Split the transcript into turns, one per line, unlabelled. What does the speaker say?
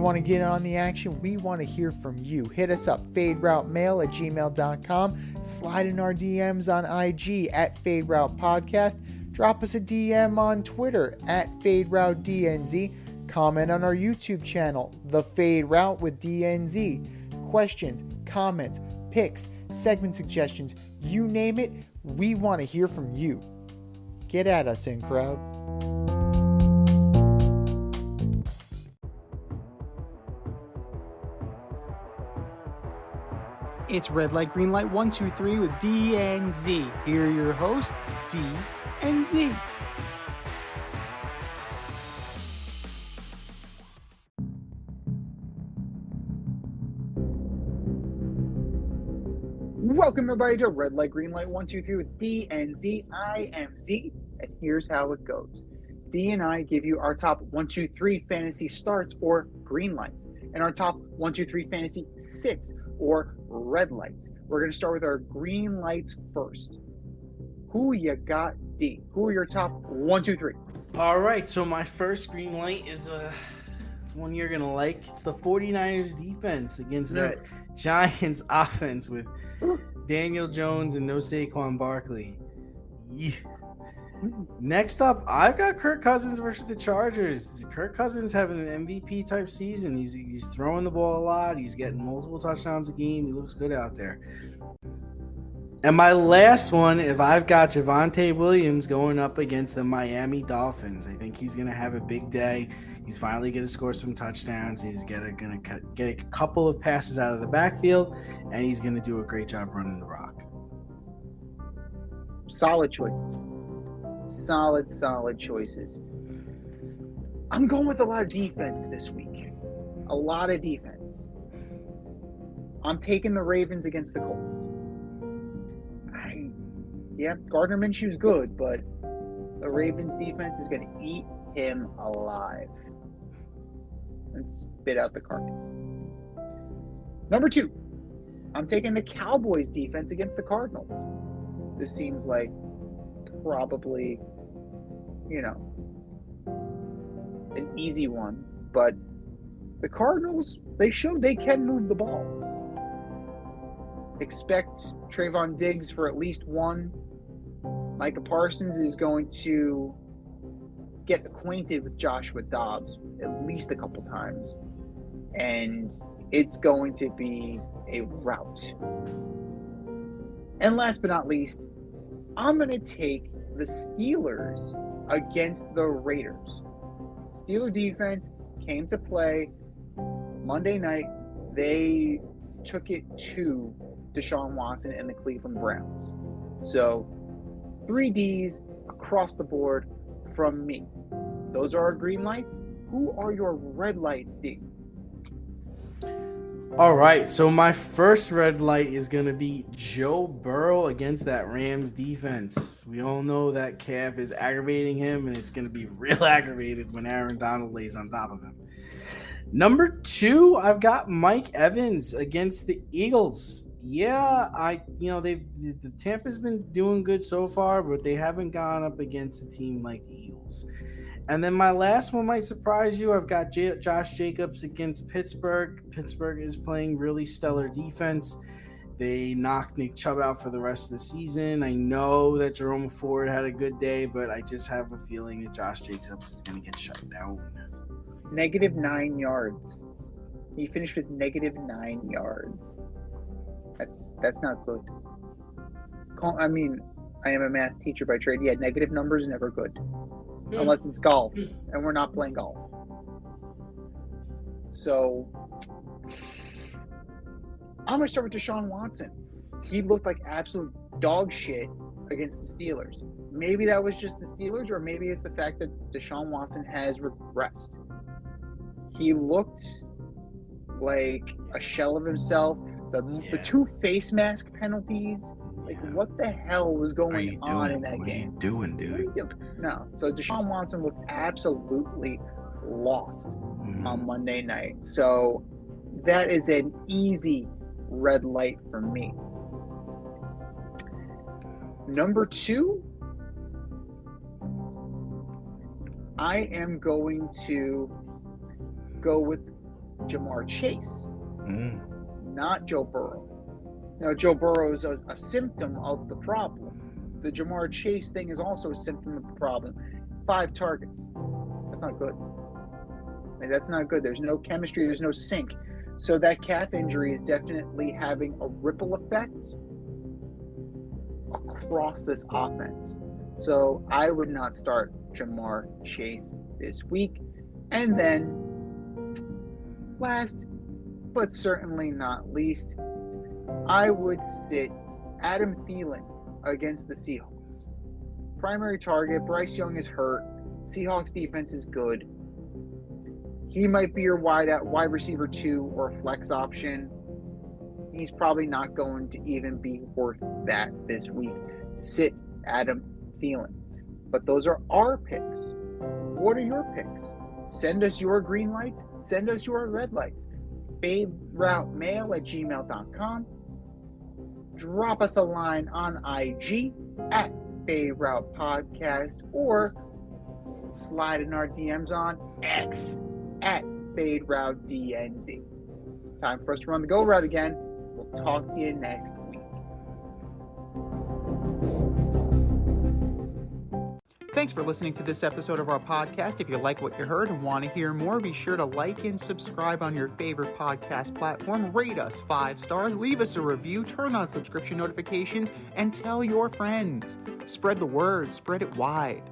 You want to get on the action? We want to hear from you. Hit us up, faderoutemail@gmail.com. Slide in our DMs on IG @FadeRoutePodcast. Drop us a DM on Twitter @FadeRouteDNZ. Comment on our YouTube channel, The Fade Route with DNZ. Questions, comments, picks, segment suggestions, you name it, we want to hear from you. Get at us, in crowd. It's Red Light, Green Light 1, 2, 3 with DNZ. Here are your hosts, D and Z. Welcome everybody to Red Light, Green Light 1, 2, 3 with D and Z. I am Z, and here's how it goes. D and I give you our top 1, 2, 3 fantasy starts or green lights, and our top 1, 2, 3 fantasy sits or red lights. We're going to start with our green lights first. Who you got, D? Who are your top 1, 2, 3?
All right, so my first green light is it's one you're going to like. It's the 49ers defense against that Giants offense with Daniel Jones and no Saquon Barkley. Yeah. Next up, I've got Kirk Cousins versus the Chargers. Kirk Cousins having an MVP type season. He's throwing the ball a lot. He's getting multiple touchdowns a game. He looks good out there. And my last one, if I've got Javonte Williams going up against the Miami Dolphins, I think he's going to have a big day. He's finally going to score some touchdowns. He's going to get a couple of passes out of the backfield, and he's going to do a great job running the rock.
Solid choices. Solid choices. I'm going with a lot of defense this week. A lot of defense. I'm taking the Ravens against the Colts. Gardner Minshew's good, but the Ravens defense is going to eat him alive and spit out the carcass. Number 2, I'm taking the Cowboys defense against the Cardinals. This seems like probably, an easy one, but the Cardinals, they showed they can move the ball. Expect Trayvon Diggs for at least one. Micah Parsons is going to get acquainted with Joshua Dobbs at least a couple times, and it's going to be a rout. And last but not least, I'm going to take the Steelers against the Raiders. Steeler defense came to play Monday night. They took it to Deshaun Watson and the Cleveland Browns. So 3 Ds across the board from me. Those are our green lights. Who are your red lights, D?
All right, so my first red light is going to be Joe Burrow against that Rams defense. We all know that calf is aggravating him, and it's going to be real aggravated when Aaron Donald lays on top of him. Number 2, I've got Mike Evans against the Eagles. Yeah, the Tampa's been doing good so far, but they haven't gone up against a team like the Eagles. And then my last one might surprise you. I've got Josh Jacobs against Pittsburgh. Pittsburgh is playing really stellar defense. They knocked Nick Chubb out for the rest of the season. I know that Jerome Ford had a good day, but I just have a feeling that Josh Jacobs is going to get shut down.
-9 yards. He finished with -9 yards. That's not good. I mean, I am a math teacher by trade. Yeah, negative numbers are never good. Unless it's golf, and we're not playing golf. So, I'm going to start with Deshaun Watson. He looked like absolute dog shit against the Steelers. Maybe that was just the Steelers, or maybe it's the fact that Deshaun Watson has regressed. He looked like a shell of himself. The 2 face mask penalties. Like, what the hell was going on in that game?
What are you doing, dude?
No. So Deshaun Watson looked absolutely lost on Monday night. So that is an easy red light for me. Number 2, I am going to go with Ja'Marr Chase, not Joe Burrow. Now, Joe Burrow is a symptom of the problem. The Ja'Marr Chase thing is also a symptom of the problem. 5 targets. That's not good. That's not good. There's no chemistry. There's no sync. So that calf injury is definitely having a ripple effect across this offense. So I would not start Ja'Marr Chase this week. And then, last but certainly not least, I would sit Adam Thielen against the Seahawks. Primary target, Bryce Young is hurt. Seahawks defense is good. He might be your wide receiver 2 or flex option. He's probably not going to even be worth that this week. Sit Adam Thielen. But those are our picks. What are your picks? Send us your green lights. Send us your red lights. FadeRouteMail@gmail.com. Drop us a line on IG at FadeRoutePodcast or slide in our DMs on X at FadeRouteDNZ. Time for us to run the go route again. We'll talk to you next week.
Thanks for listening to this episode of our podcast. If you like what you heard and want to hear more, be sure to like and subscribe on your favorite podcast platform. Rate us 5 stars, leave us a review, turn on subscription notifications, and tell your friends. Spread the word, spread it wide.